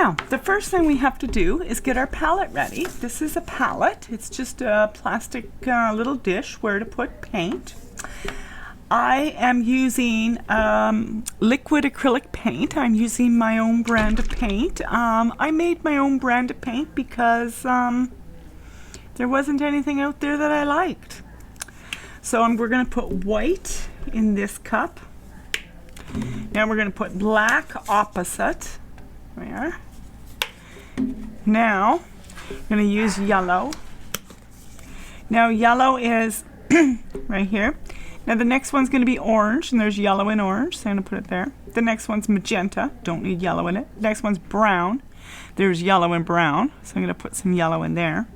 Now, the first thing we have to do is get our palette ready. This is a palette. It's just a plastic little dish where to put paint. I am using liquid acrylic paint. I'm using my own brand of paint. I made my own brand of paint because there wasn't anything out there that I liked. So we're going to put white in this cup. Now we're going to put black opposite. There. Now I'm going to use yellow. Now yellow is right here. Now the next one's going to be orange, and there's yellow and orange, so I'm going to put it there. The next one's magenta, don't need yellow in it. The next one's brown, there's yellow and brown, so I'm going to put some yellow in there.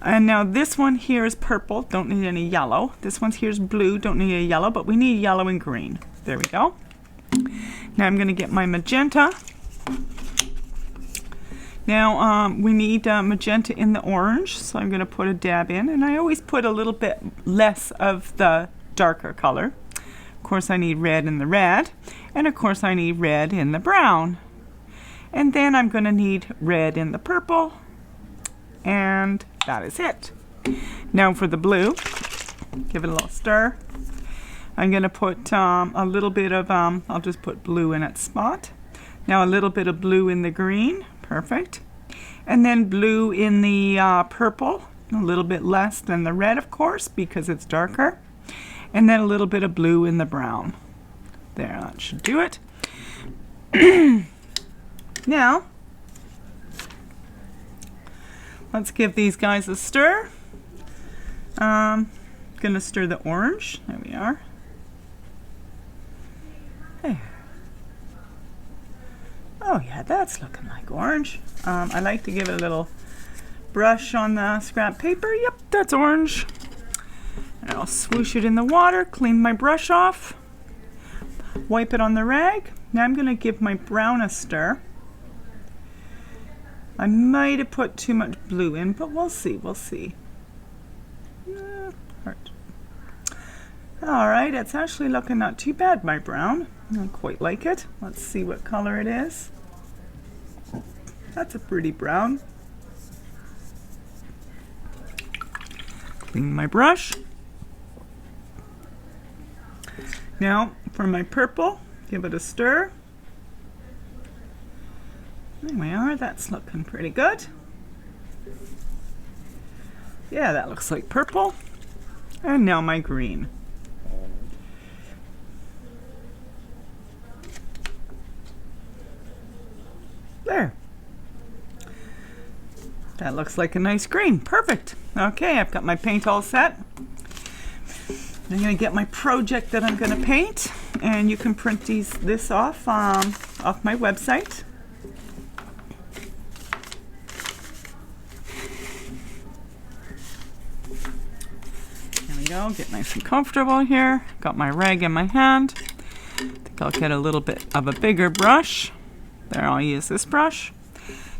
And now this one here is purple, don't need any yellow. This one's here is blue, don't need a yellow, but we need yellow and green. There we go. Now I'm going to get my magenta. Now we need magenta in the orange, so I'm going to put a dab in, and I always put a little bit less of the darker color. Of course I need red in the red, and of course I need red in the brown. And then I'm going to need red in the purple, and that is it. Now for the blue, give it a little stir. I'm going to put a little bit of, I'll just put blue in its spot. Now a little bit of blue in the green, perfect. And then blue in the purple, a little bit less than the red of course because it's darker. And then a little bit of blue in the brown. There, that should do it. Now, let's give these guys a stir. Gonna stir the orange. There we are. There. Oh yeah, that's looking like orange. I like to give it a little brush on the scrap paper. Yep, that's orange. And I'll swoosh it in the water, clean my brush off, wipe it on the rag. Now I'm going to give my brown a stir. I might have put too much blue in, but we'll see, we'll see. Alright, it's actually looking not too bad, my brown. I quite like it. Let's see what color it is. That's a pretty brown. Clean my brush. Now for my purple, give it a stir. There we are, that's looking pretty good. Yeah, that looks like purple. And now my green. There. That looks like a nice green. Perfect. Okay, I've got my paint all set. I'm going to get my project that I'm going to paint, and you can print this off my website. There we go. Get nice and comfortable here. Got my rag in my hand. I think I'll get a little bit of a bigger brush. There, I'll use this brush.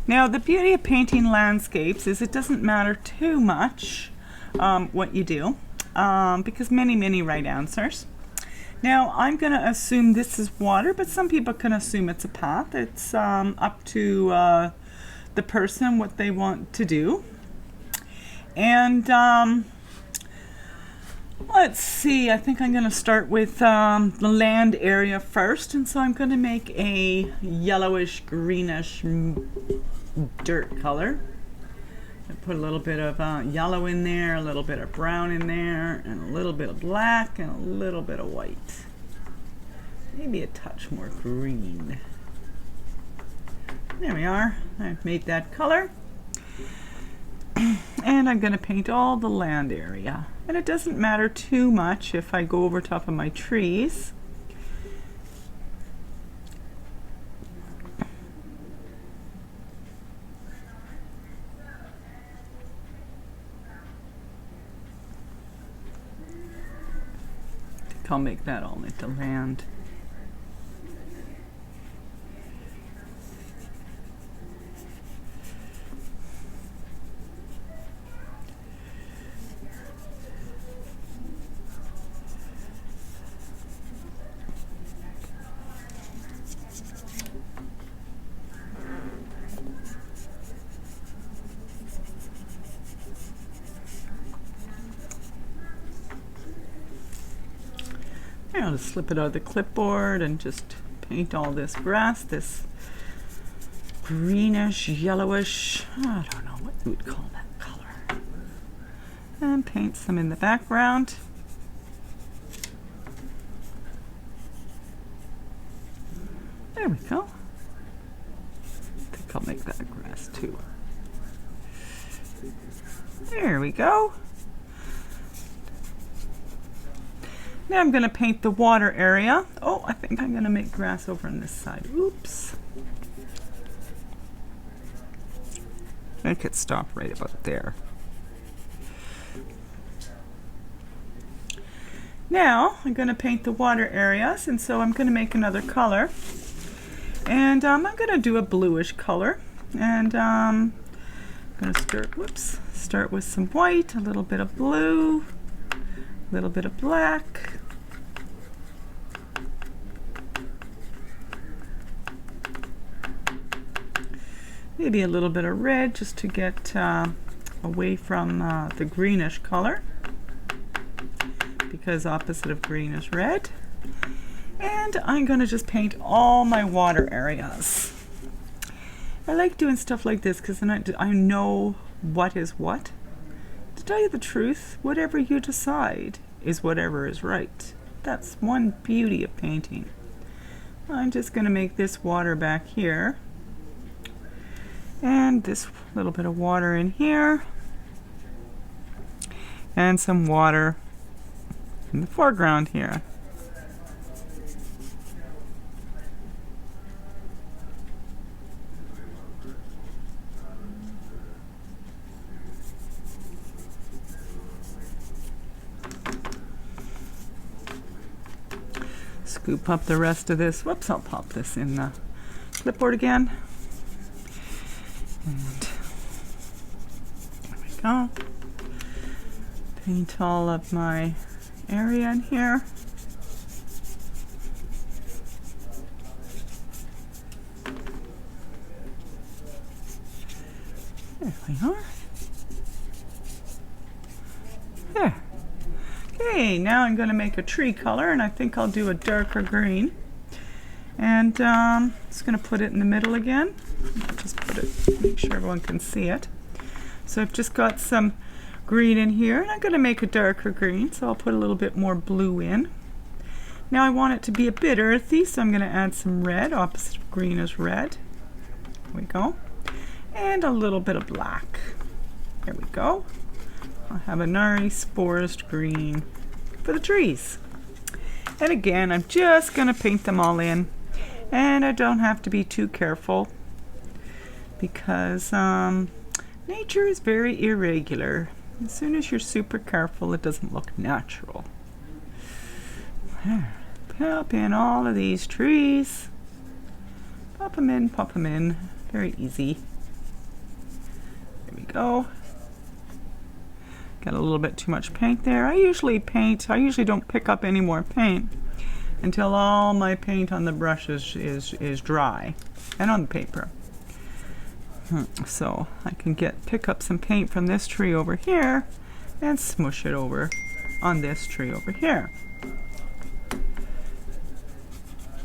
Now, the beauty of painting landscapes is it doesn't matter too much what you do. Because many write answers. Now I'm going to assume this is water, but some people can assume it's a path. It's up to the person what they want to do. And let's see, I think I'm going to start with the land area first, and so I'm going to make a yellowish greenish dirt color. Put a little bit of yellow in there, a little bit of brown in there, and a little bit of black, and a little bit of white. Maybe a touch more green. There we are. I've made that color. And I'm going to paint all the land area. And it doesn't matter too much if I go over top of my trees. I'll make that all into land. I'll just slip it out of the clipboard and just paint all this grass, this greenish, yellowish, I don't know what you would call that color. And paint some in the background. There we go. I think I'll make that grass too. There we go. Now I'm going to paint the water area. Oh, I think I'm going to make grass over on this side. Oops. I could stop right about there. Now I'm going to paint the water areas, and so I'm going to make another color. And I'm going to do a bluish color. And I'm going to start with some white, a little bit of blue, a little bit of black. Maybe a little bit of red just to get away from the greenish color, because opposite of green is red. And I'm going to just paint all my water areas. I like doing stuff like this because then I know what is what. To tell you the truth, whatever you decide is whatever is right. That's one beauty of painting. I'm just going to make this water back here. And this little bit of water in here. And some water in the foreground here. Scoop up the rest of this. Whoops, I'll pop this in the clipboard again. And there we go. Paint all of my area in here. There we are. There. Okay, now I'm going to make a tree color, and I think I'll do a darker green. And just going to put it in the middle again. I'll just put it, make sure everyone can see it. So I've just got some green in here, and I'm going to make a darker green, so I'll put a little bit more blue in. Now I want it to be a bit earthy, so I'm going to add some red. Opposite of green is red. There we go. And a little bit of black. There we go. I'll have a nice forest green for the trees. And again, I'm just going to paint them all in. And I don't have to be too careful because nature is very irregular. As soon as you're super careful, it doesn't look natural. There. Pop in all of these trees. Pop them in, pop them in. Very easy. There we go. Got a little bit too much paint there. I usually don't pick up any more paint until all my paint on the brush is dry and on the paper. So I can pick up some paint from this tree over here and smush it over on this tree over here.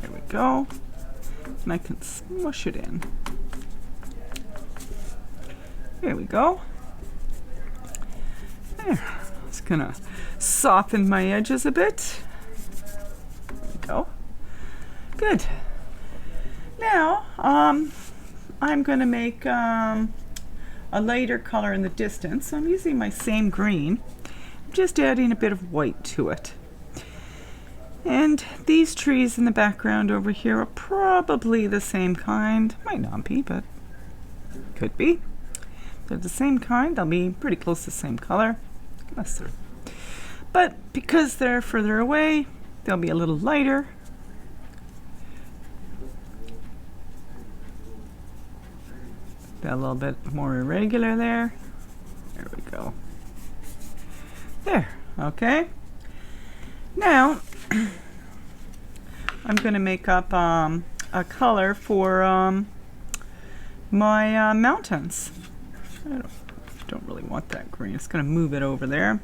There we go. And I can smush it in. There we go. There. Just gonna soften my edges a bit. There we go. Good. Now, I'm going to make a lighter color in the distance. So I'm using my same green. I'm just adding a bit of white to it. And these trees in the background over here are probably the same kind. Might not be, but could be. They're the same kind. They'll be pretty close to the same color. But because they're further away, they'll be a little lighter. Got a little bit more irregular there. There we go. There. Okay. Now, I'm going to make up a color for my mountains. I don't really want that green. It's going to move it over there.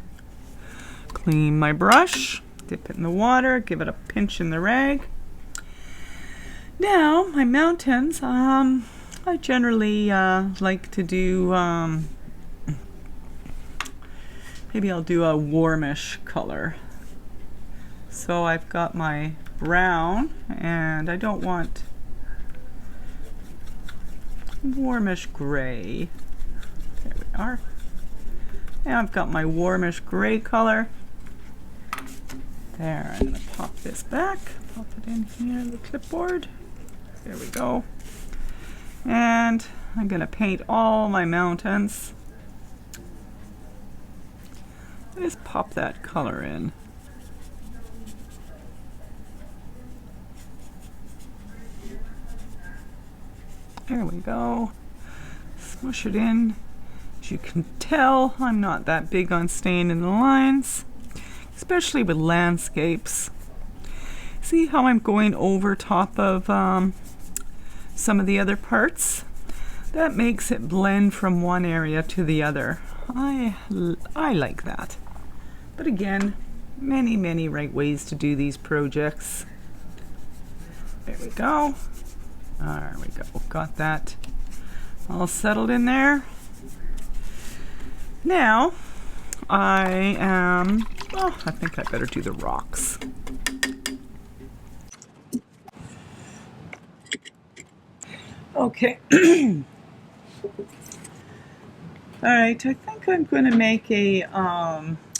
Clean my brush. Dip it in the water, give it a pinch in the rag. Now, my mountains, I generally like to do, maybe I'll do a warmish color. So I've got my brown, and I don't want warmish gray. There we are. Now I've got my warmish gray color. There, I'm going to pop this back, pop it in here, the clipboard. There we go. And I'm going to paint all my mountains. Just pop that color in. There we go. Smush it in. As you can tell, I'm not that big on staying in the lines, especially with landscapes. See how I'm going over top of some of the other parts? That makes it blend from one area to the other. I like that. But again, many right ways to do these projects. There we go. There we go. Got that all settled in there. Now, I think I better do the rocks. Okay. All right, I think I'm going to make a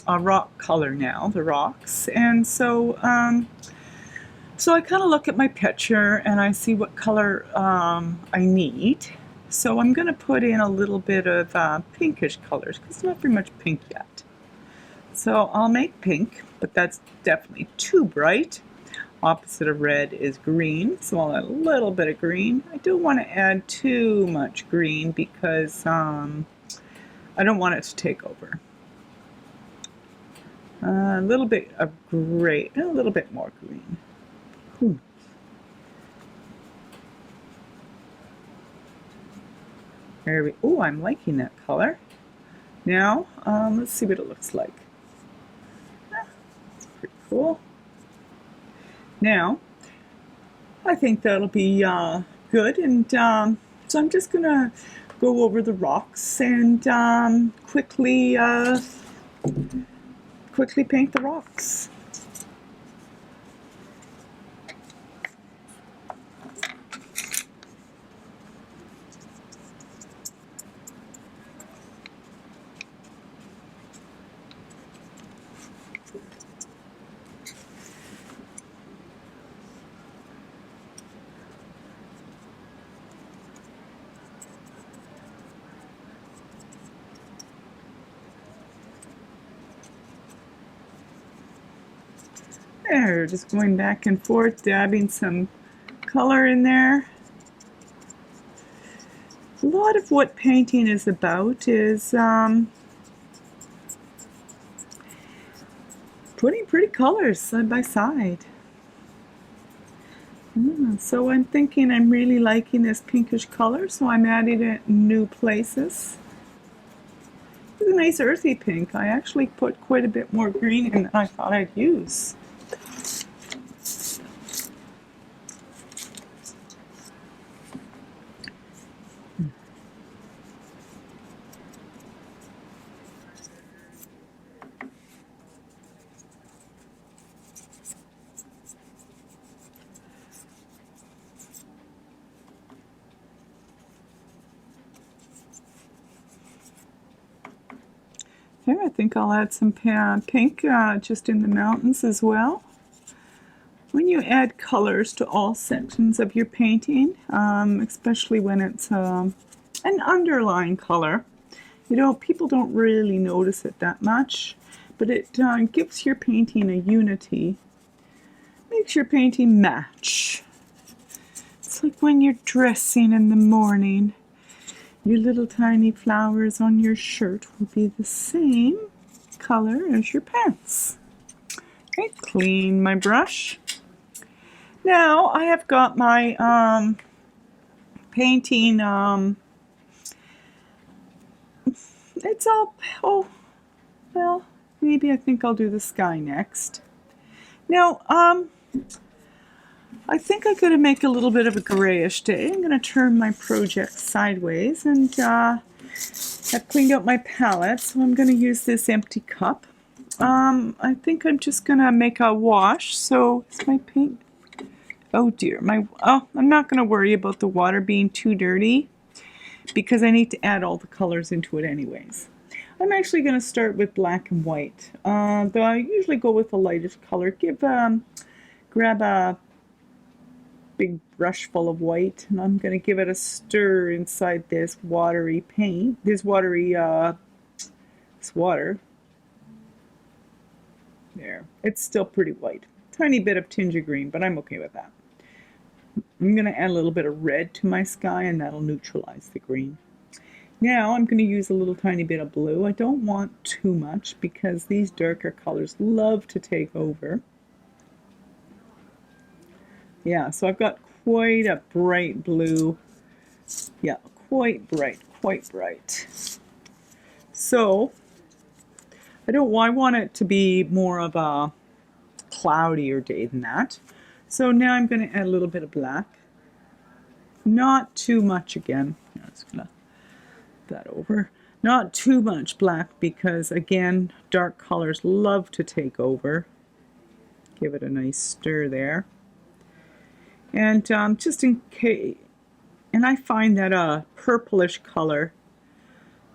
rock color now, the rocks. And so, so I kind of look at my picture and I see what color I need. So I'm going to put in a little bit of pinkish colors because it's not very much pink yet. So I'll make pink, but that's definitely too bright. Opposite of red is green, so I'll add a little bit of green. I don't want to add too much green because I don't want it to take over. A little bit of gray, and a little bit more green. There we. Oh, I'm liking that color. Now, let's see what it looks like. That's pretty cool. Now, I think that'll be good, and so I'm just gonna go over the rocks and quickly paint the rocks. There, just going back and forth, dabbing some color in there. A lot of what painting is about is putting pretty colors side by side. So I'm thinking I'm really liking this pinkish color, so I'm adding it in new places. It's a nice earthy pink. I actually put quite a bit more green in than I thought I'd use. Here, I think I'll add some pink just in the mountains as well. When you add colors to all sections of your painting, especially when it's an underlying color, you know, people don't really notice it that much, but it gives your painting a unity, makes your painting match. It's like when you're dressing in the morning. Your little tiny flowers on your shirt will be the same color as your pants. Okay, clean my brush. Now I have got my painting, it's all, oh, well, maybe I think I'll do the sky next. Now, I think I'm going to make a little bit of a grayish day. I'm going to turn my project sideways, and I've cleaned out my palette, so I'm going to use this empty cup. I think I'm just going to make a wash. So is my paint? Oh dear, I'm not going to worry about the water being too dirty because I need to add all the colors into it anyways. I'm actually going to start with black and white. Though I usually go with the lightest color. Grab a big brush full of white, and I'm going to give it a stir inside this watery paint. This water. There, it's still pretty white. Tiny bit of tinge of green, but I'm okay with that. I'm going to add a little bit of red to my sky, and that'll neutralize the green. Now I'm going to use a little tiny bit of blue. I don't want too much because these darker colors love to take over. Yeah, so I've got quite a bright blue. Yeah, quite bright, quite bright. So I want it to be more of a cloudier day than that. So now I'm going to add a little bit of black. Not too much again. I'm just going to that over. Not too much black because again, dark colors love to take over. Give it a nice stir there. And just in case, and I find that a purplish color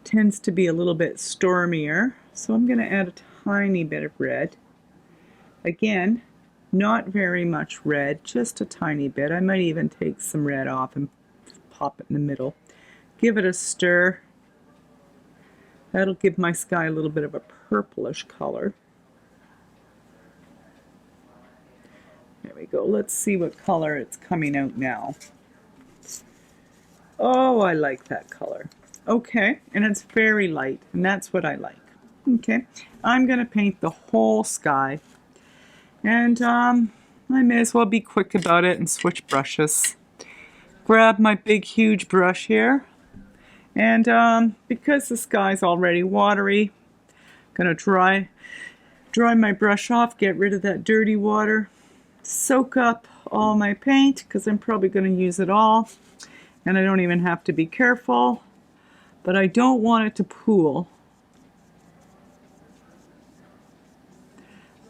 tends to be a little bit stormier. So I'm going to add a tiny bit of red. Again, not very much red, just a tiny bit. I might even take some red off and pop it in the middle. Give it a stir. That'll give my sky a little bit of a purplish color. There we go. Let's see what color it's coming out now. Oh, I like that color. Okay, and it's very light, and that's what I like. Okay, I'm going to paint the whole sky. And I may as well be quick about it and switch brushes. Grab my big, huge brush here. And because the sky's already watery, I'm going to dry my brush off, get rid of that dirty water, soak up all my paint because I'm probably going to use it all. And I don't even have to be careful, but I don't want it to pool.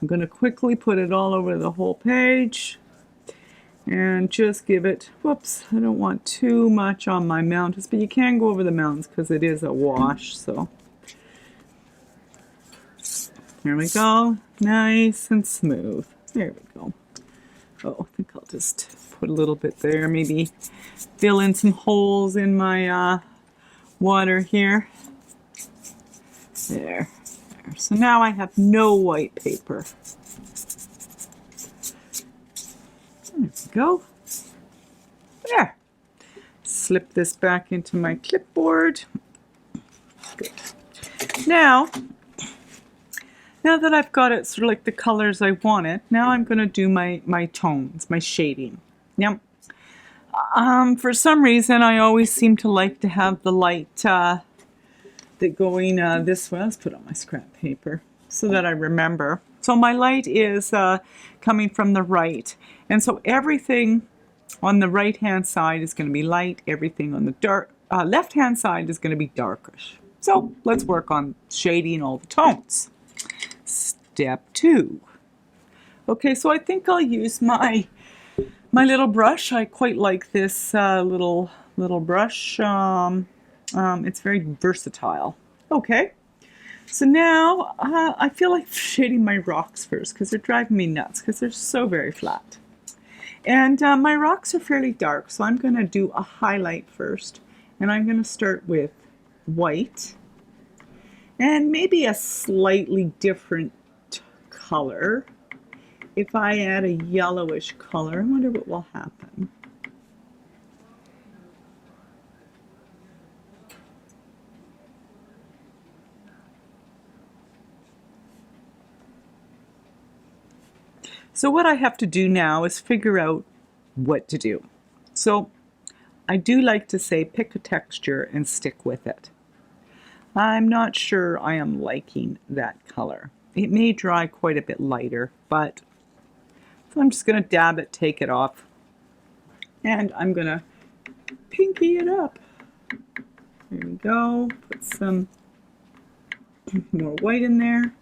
I'm going to quickly put it all over the whole page and just give it, whoops, I don't want too much on my mountains, but you can go over the mountains because it is a wash. So there we go, nice and smooth. There we go. Oh, I think I'll just put a little bit there, maybe fill in some holes in my water here. There. So now I have no white paper. There we go. There. Slip this back into my clipboard. Good. Now that I've got it sort of like the colors I want it, now I'm going to do my tones, my shading. Now, for some reason, I always seem to like to have the light that going this way. Let's put on my scrap paper so that I remember. So my light is coming from the right. And so everything on the right-hand side is going to be light. Everything on the left-hand side is going to be darkish. So let's work on shading all the tones. Step 2. Okay, so I think I'll use my little brush. I quite like this little brush. It's very versatile. Okay, so now I feel like shading my rocks first because they're driving me nuts because they're so very flat. And my rocks are fairly dark, so I'm going to do a highlight first. And I'm going to start with white and maybe a slightly different color. If I add a yellowish color, I wonder what will happen. So what I have to do now is figure out what to do. So I do like to say pick a texture and stick with it. I'm not sure I am liking that color. It may dry quite a bit lighter, but So I'm just going to dab it, take it off, and I'm going to pinky it up. There we go. Put some more white in there.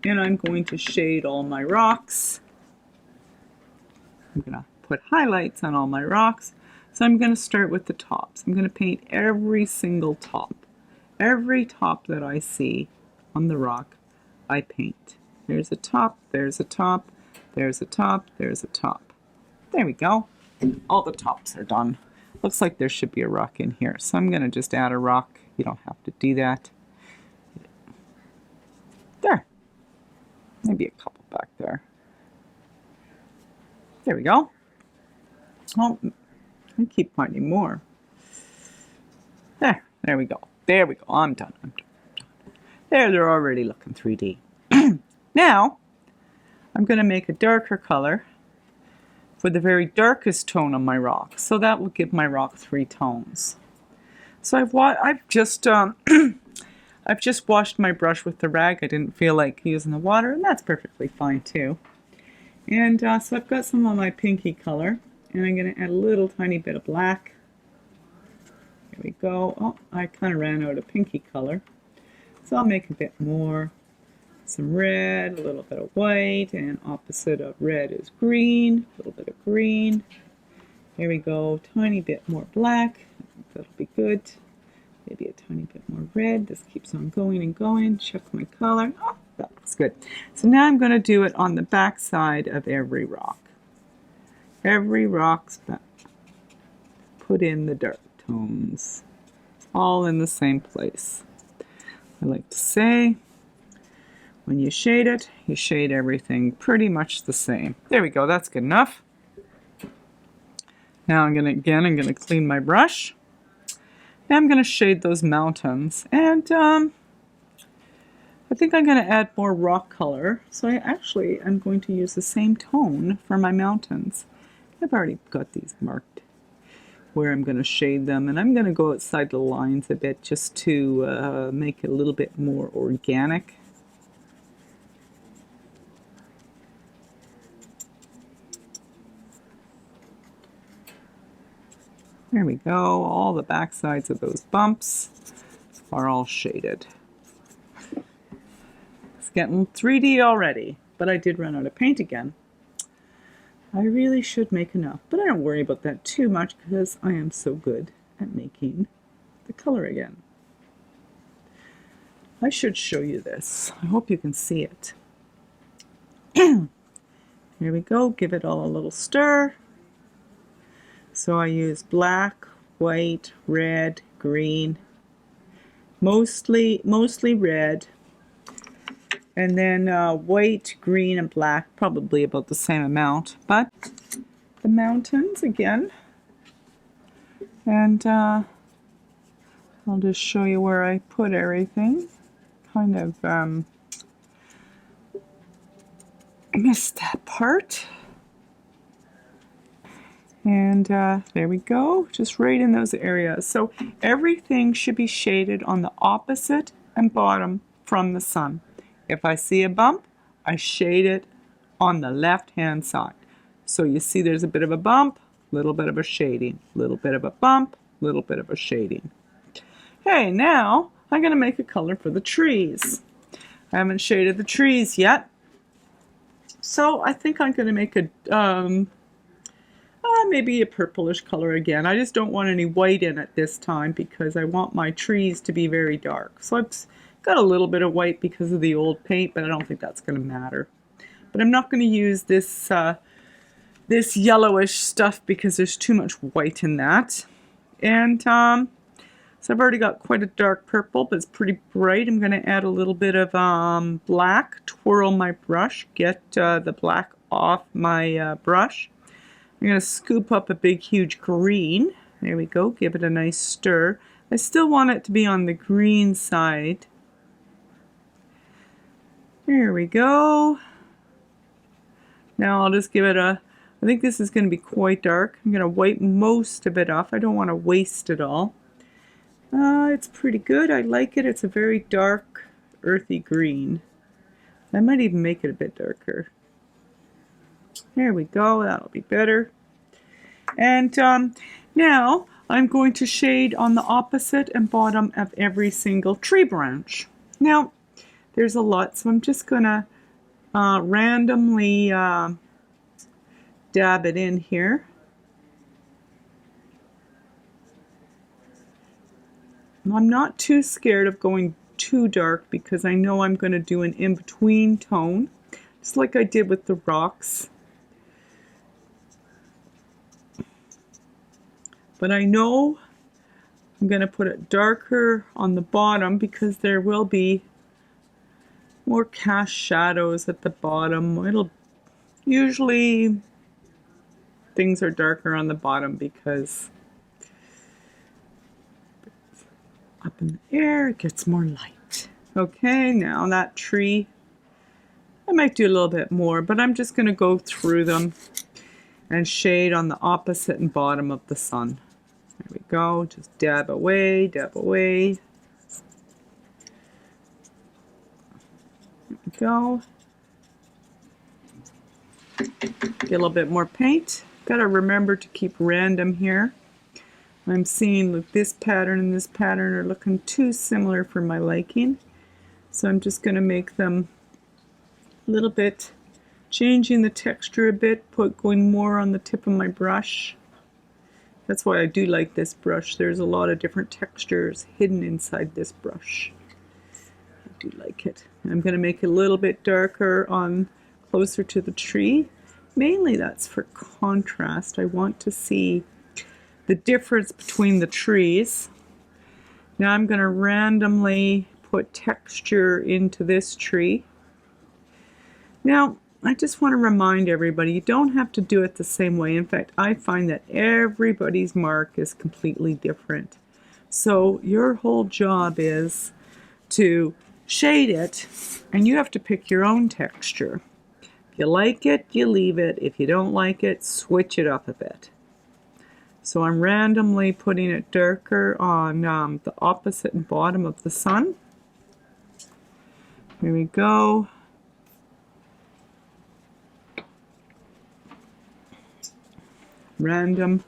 And I'm going to shade all my rocks. I'm going to put highlights on all my rocks. So I'm going to start with the tops. I'm going to paint every single top. Every top that I see on the rock, I paint. There's a top, there's a top, there's a top, there's a top. There we go. All the tops are done. Looks like there should be a rock in here. So I'm going to just add a rock. You don't have to do that. There. Maybe a couple back there. There we go. Oh, I keep finding more. There we go. There we go. I'm done. I'm done. There, they're already looking 3D. Now, I'm going to make a darker color for the very darkest tone on my rock. So that will give my rock 3 tones. So I've just I've just washed my brush with the rag. I didn't feel like using the water, and that's perfectly fine too. And so I've got some of my pinky color, and I'm going to add a little tiny bit of black. There we go. Oh, I kind of ran out of pinky color. So I'll make a bit more. Some red, a little bit of white, and opposite of red is green. A little bit of green. There we go. Tiny bit more black. I think that'll be good. Maybe a tiny bit more red. This keeps on going and going. Check my color. Oh, that looks good. So now I'm going to do it on the back side of every rock. Every rock's back. Put in the dark tones. It's all in the same place. I like to say, when you shade it, you shade everything pretty much the same. There we go. That's good enough. Now I'm going to clean my brush. Now I'm going to shade those mountains, and I think I'm going to add more rock color. So I'm going to use the same tone for my mountains. I've already got these marked where I'm going to shade them, and I'm going to go outside the lines a bit just to make it a little bit more organic. There we go. All the back sides of those bumps are all shaded. It's getting 3D already, but I did run out of paint again. I really should make enough, but I don't worry about that too much because I am so good at making the color again. I should show you this. I hope you can see it. Here we go. Give it all a little stir. So I use black, white, red, green, mostly red, and then white, green, and black, probably about the same amount. But the mountains again, and I'll just show you where I put everything. Kind of missed that part. And there we go, just right in those areas. So everything should be shaded on the opposite and bottom from the sun. If I see a bump, I shade it on the left-hand side. So you see there's a bit of a bump, little bit of a shading, little bit of a bump, little bit of a shading. Okay, now I'm going to make a color for the trees. I haven't shaded the trees yet. So I think I'm going to make a maybe a purplish color again. I just don't want any white in it this time because I want my trees to be very dark. So I've got a little bit of white because of the old paint, but I don't think that's going to matter. But I'm not going to use this this yellowish stuff because there's too much white in that. And so I've already got quite a dark purple, but it's pretty bright. I'm going to add a little bit of black, twirl my brush, get the black off my brush. I'm going to scoop up a big huge green. There we go, give it a nice stir. I still want it to be on the green side. There we go. Now I'll just give it a, I think this is going to be quite dark. I'm going to wipe most of it off. I don't want to waste it all. It's pretty good. I like it. It's a very dark, earthy green. I might even make it a bit darker. There we go, that'll be better. And now I'm going to shade on the opposite and bottom of every single tree branch. Now, there's a lot, so I'm just gonna randomly dab it in here. I'm not too scared of going too dark because I know I'm going to do an in-between tone, just like I did with the rocks. But I know I'm going to put it darker on the bottom because there will be more cast shadows at the bottom. It'll usually things are darker on the bottom because up in the air it gets more light. Okay, now that tree, I might do a little bit more, but I'm just going to go through them and shade on the opposite and bottom of the sun. There we go, just dab away, dab away. There we go. Get a little bit more paint. Gotta remember to keep random here. I'm seeing that this pattern and this pattern are looking too similar for my liking. So I'm just gonna make them a little bit, changing the texture a bit, going more on the tip of my brush. That's why I do like this brush. There's a lot of different textures hidden inside this brush. I do like it. I'm going to make it a little bit darker on closer to the tree. Mainly that's for contrast. I want to see the difference between the trees. Now I'm going to randomly put texture into this tree. Now, I just want to remind everybody, you don't have to do it the same way. In fact, I find that everybody's mark is completely different. So your whole job is to shade it, and you have to pick your own texture. If you like it, you leave it. If you don't like it, switch it up a bit. So I'm randomly putting it darker on the opposite and bottom of the sun. Here we go. Random.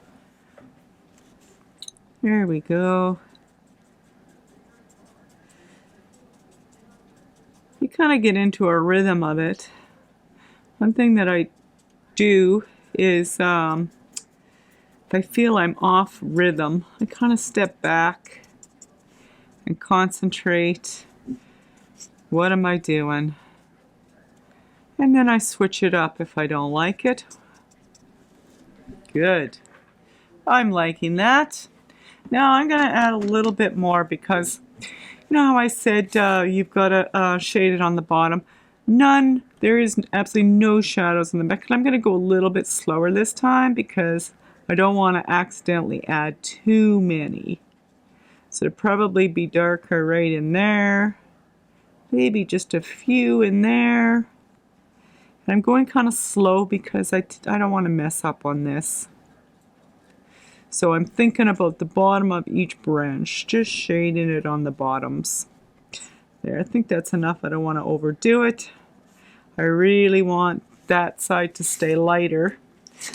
There we go. You kind of get into a rhythm of it. One thing that I do is if I feel I'm off rhythm, I kind of step back and concentrate. What am I doing? And then I switch it up if I don't like it. Good. I'm liking that. Now I'm going to add a little bit more because you know how I said you've got to shade it on the bottom. There is absolutely no shadows in the back. And I'm going to go a little bit slower this time because I don't want to accidentally add too many. So it'll probably be darker right in there. Maybe just a few in there. I'm going kind of slow because I don't want to mess up on this. So I'm thinking about the bottom of each branch, just shading it on the bottoms. There, I think that's enough. I don't want to overdo it. I really want that side to stay lighter.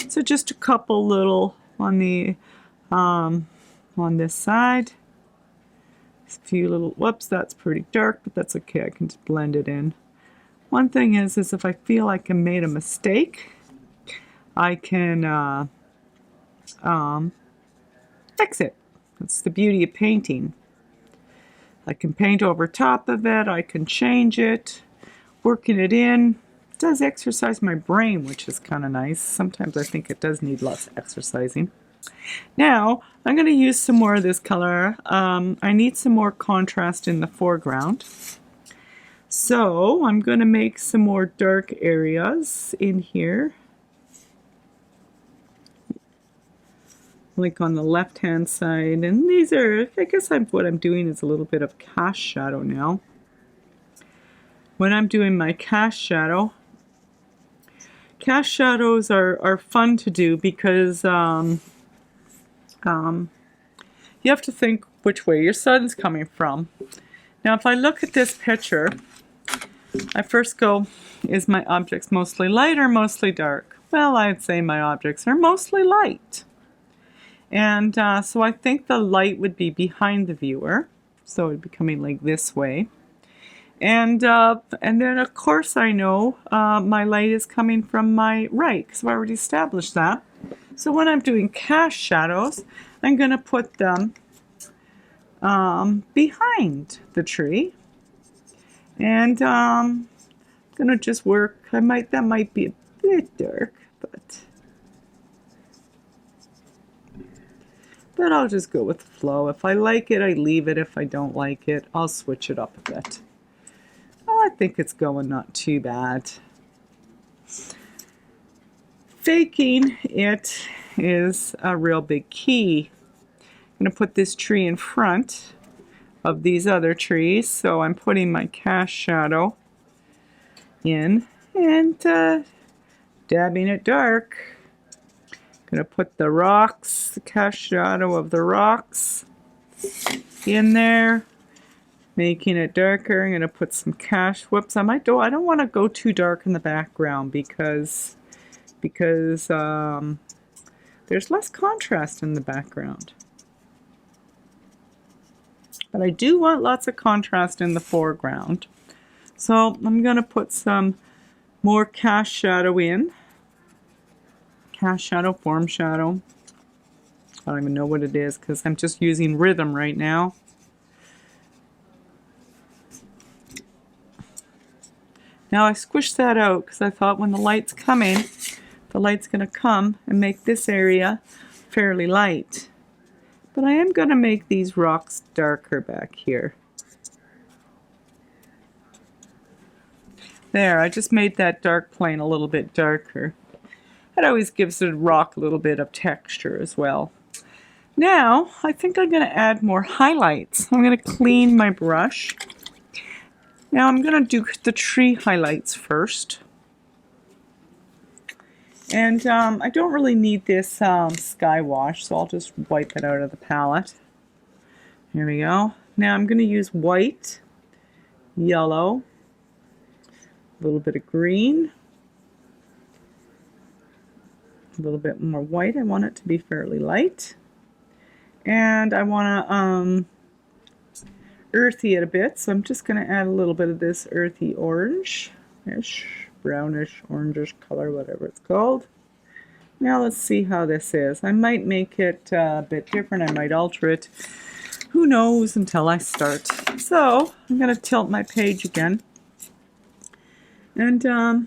So just a couple little on the on this side. A few little, whoops, that's pretty dark, but that's okay. I can just blend it in. One thing is if I feel like I made a mistake, I can fix it. That's the beauty of painting. I can paint over top of it. I can change it. Working it in does exercise my brain, which is kind of nice. Sometimes I think it does need lots of exercising. Now, I'm going to use some more of this color. I need some more contrast in the foreground. So I'm going to make some more dark areas in here. Like on the left hand side. And these are, I guess what I'm doing is a little bit of cast shadow now. When I'm doing my cast shadows are fun to do because you have to think which way your sun's coming from. Now if I look at this picture, I first go, is my objects mostly light or mostly dark? well, I'd say my objects are mostly light. And so I think the light would be behind the viewer. So it would be coming like this way. And then of course I know my light is coming from my right, because I've already established that. So when I'm doing cast shadows, I'm going to put them behind the tree. And I'm going to just work, that might be a bit dark, but I'll just go with the flow. If I like it, I leave it. If I don't like it, I'll switch it up a bit. I think it's going not too bad. Faking it is a real big key. I'm going to put this tree in front of these other trees, so I'm putting my cast shadow in and dabbing it dark. I'm going to put the rocks, the cast shadow of the rocks in there, making it darker. I'm going to put some cast, whoops, I don't want to go too dark in the background because there's less contrast in the background. But I do want lots of contrast in the foreground. So I'm going to put some more cast shadow in. Cast shadow, form shadow. I don't even know what it is because I'm just using rhythm right now. Now I squished that out because I thought when the light's coming, the light's going to come and make this area fairly light. But I am going to make these rocks darker back here. There, I just made that dark plane a little bit darker. That always gives the rock a little bit of texture as well. Now, I think I'm going to add more highlights. I'm going to clean my brush. Now I'm going to do the tree highlights first. And I don't really need this sky wash, so I'll just wipe it out of the palette. Here we go. Now I'm going to use white, yellow, a little bit of green, a little bit more white. I want it to be fairly light. And I want to earthy it a bit, so I'm just going to add a little bit of this earthy orange-ish, brownish, orangish color, whatever it's called. Now let's see how this is. I might make it a bit different. I might alter it. Who knows until I start. So I'm going to tilt my page again. And well,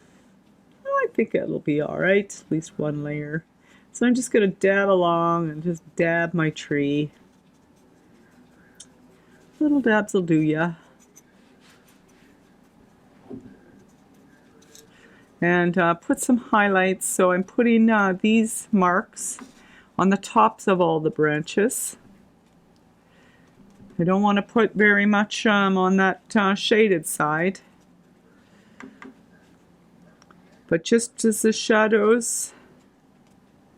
I think it'll be alright. At least one layer. So I'm just going to dab along and just dab my tree. Little dabs will do ya. And put some highlights. So I'm putting these marks on the tops of all the branches. I don't want to put very much on that shaded side. But just as the shadows.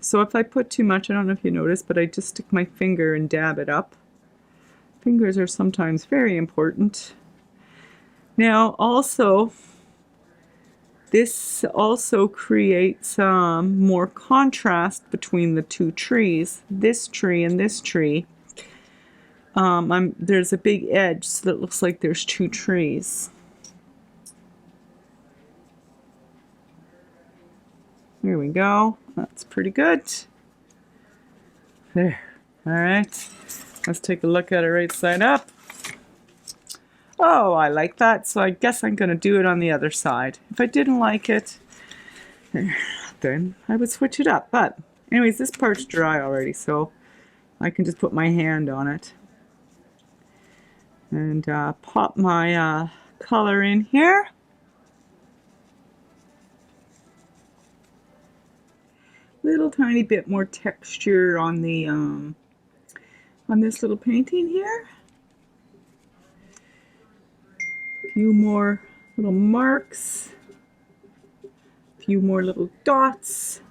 So if I put too much, I don't know if you noticed, but I just stick my finger and dab it up. Fingers are sometimes very important. Now also, this also creates more contrast between the two trees, this tree and this tree. There's a big edge so that it looks like there's two trees. Here we go. That's pretty good. There. Alright. Let's take a look at it right side up. Oh, I like that, so I guess I'm going to do it on the other side. If I didn't like it, then I would switch it up. But anyways, this part's dry already, so I can just put my hand on it. And pop my color in here. Little tiny bit more texture on the on this little painting here. A few more little marks. A few more little dots.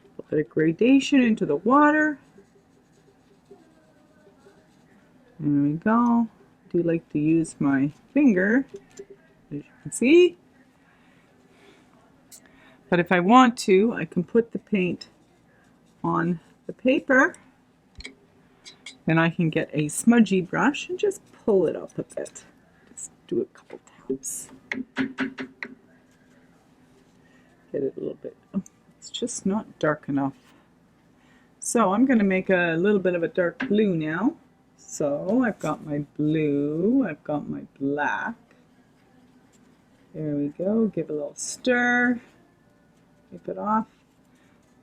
A little bit of gradation into the water. There we go. I do like to use my finger as you can see. But if I want to, I can put the paint on the paper. Then I can get a smudgy brush and just pull it up a bit. Just do a couple taps. Get it a little bit. Oh, it's just not dark enough. So I'm going to make a little bit of a dark blue now. So I've got my blue, I've got my black. There we go. Give a little stir. Wipe it off.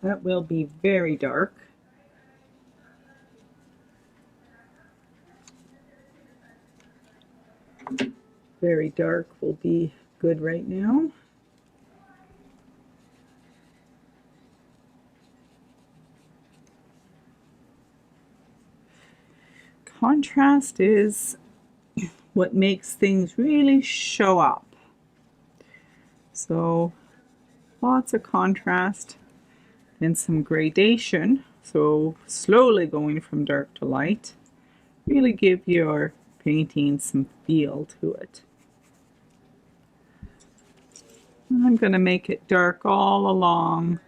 That will be very dark. Very dark will be good right now. Contrast is what makes things really show up. So lots of contrast and some gradation. So slowly going from dark to light. Really give your painting some feel to it. I'm going to make it dark all along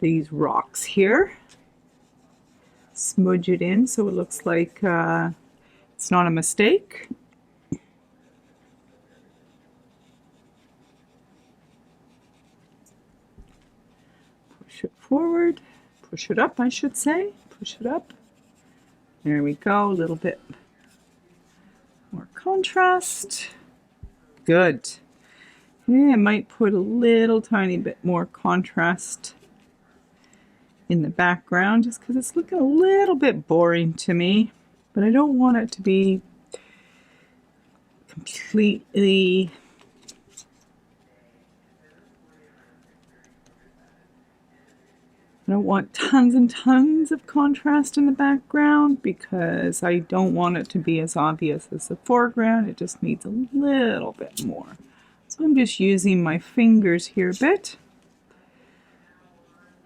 these rocks here. Smudge it in so it looks like it's not a mistake. Push it forward, push it up I should say, push it up. There we go, a little bit more contrast. Good. Yeah, I might put a little tiny bit more contrast in the background just because it's looking a little bit boring to me, but I don't want it to be completely I don't want tons and tons of contrast in the background because I don't want it to be as obvious as the foreground. It just needs a little bit more. So I'm just using my fingers here a bit.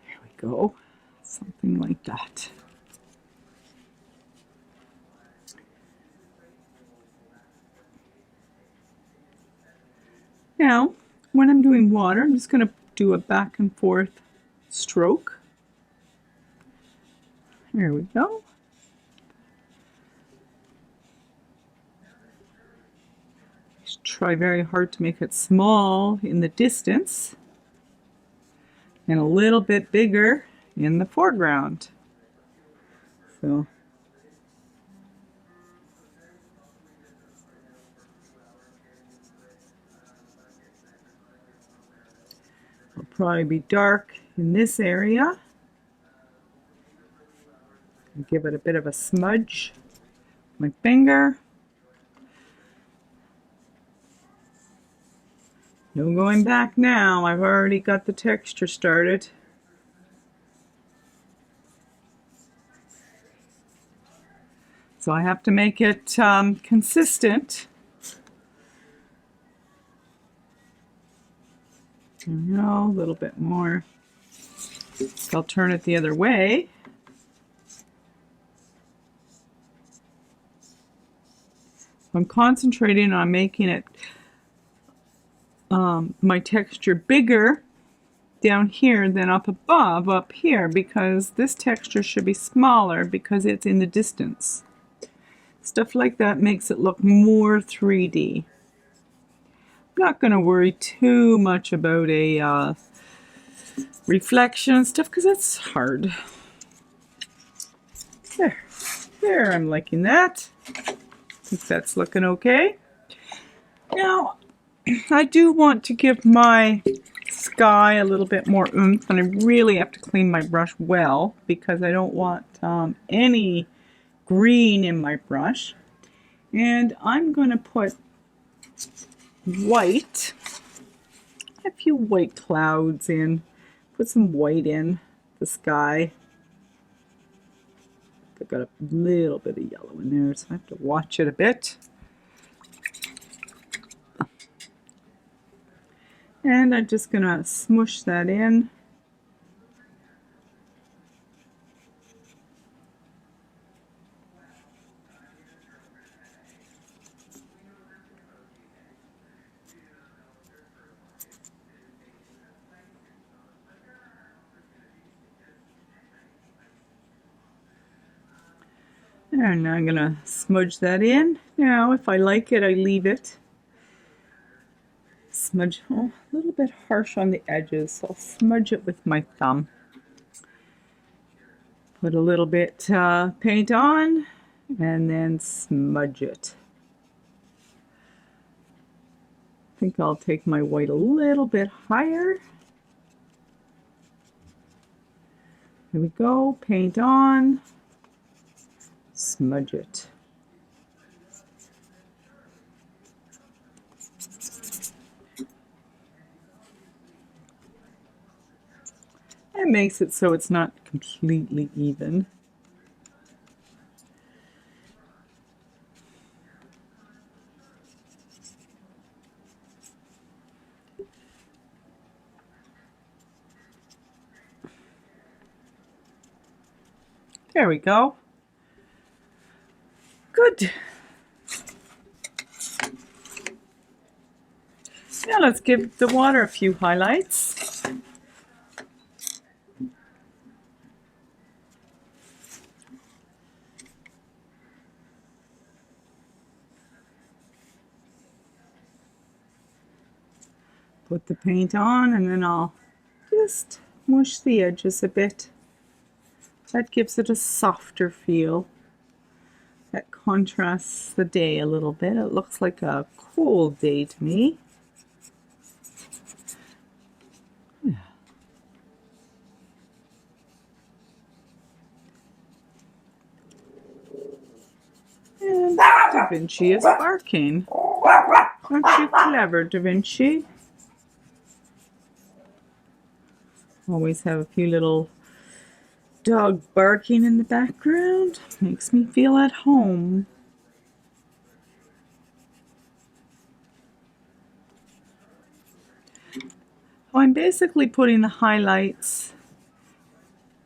There we go. Something like that. Now, when I'm doing water, I'm just going to do a back and forth stroke. There we go. Just try very hard to make it small in the distance and a little bit bigger in the foreground. So it'll probably be dark in this area. Give it a bit of a smudge with my finger. No going back now. I've already got the texture started. So I have to make it consistent. There we go, a little bit more. I'll turn it the other way. I'm concentrating on making it my texture bigger down here than up above up here, because this texture should be smaller because it's in the distance. Stuff like that makes it look more 3D. I'm not going to worry too much about a reflection and stuff because that's hard. There, I'm liking that. I think that's looking okay. Now, I do want to give my sky a little bit more oomph, and I really have to clean my brush well because I don't want any green in my brush. And I'm going to put white, a few white clouds in, put some white in the sky. I've got a little bit of yellow in there, so I have to watch it a bit. And I'm just going to smush that in. And I'm going to smudge that in. Now, if I like it, I leave it. Smudge, oh, a little bit harsh on the edges, so I'll smudge it with my thumb. Put a little bit paint on, and then smudge it. I think I'll take my white a little bit higher. Here we go, paint on, smudge it. It makes it so it's not completely even. There we go. Good. Now let's give the water a few highlights. Put the paint on, and then I'll just mush the edges a bit. That gives it a softer feel. That contrasts the day a little bit. It looks like a cold day to me. Yeah. And Da Vinci is barking. Aren't you clever, Da Vinci? Always have a few little dog barking in the background. Makes me feel at home. So I'm basically putting the highlights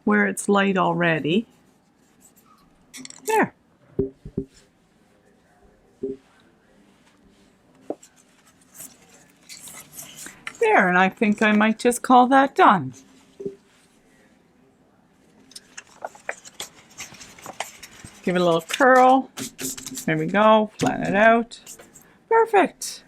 where it's light already. There. There, and I think I might just call that done. Give it a little curl. There we go. Flatten it out. Perfect.